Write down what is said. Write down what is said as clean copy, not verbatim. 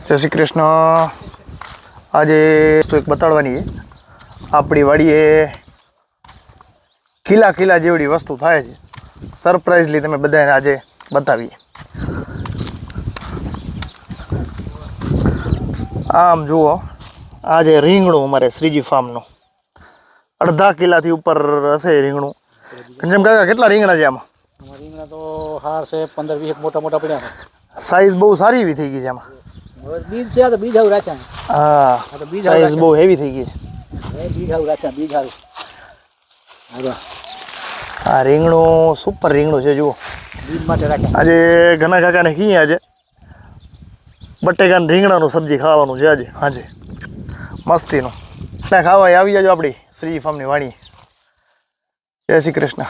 જય શ્રી કૃષ્ણ। આજે વસ્તુ એક બતાડવાની છે। આપણી વાડીએ કિલા કિલા જેવડી વસ્તુ થાય છે। સરપ્રાઇઝલી તમે બધાને આજે બતાવીએ। આમ જુઓ, આજે રીંગણું અમારે શ્રીજી ફાર્મનું અડધા કિલાથી ઉપર હશે રીંગણું। કંચમ કાકા કેટલા રીંગણા છે આમાં? રીંગણા તો હાર છે 15-20 મોટા મોટા પડ્યા છે। સાઈઝ બહુ સારી એવી થઈ ગઈ છે આમાં। બીજ છે તો બીજ આવું રાખ્યા। હા, સાઈઝ બહુ હેવી થઈ ગઈ છે। બીજ આવું રાખ્યા, બીજ આવું। આ રીંગણું સુપર રીંગણું છે જુઓ। બીજ માટે રાખ્યા। આજે ઘણા કાકાને કહીએ આજે બટેકાને રીંગણાનું સબ્જી ખાવાનું છે આજે હાજે મસ્તીનું। ખાવા આવી જાજો આપણી શ્રીજી ફાર્મની વાડી। જય શ્રી કૃષ્ણ।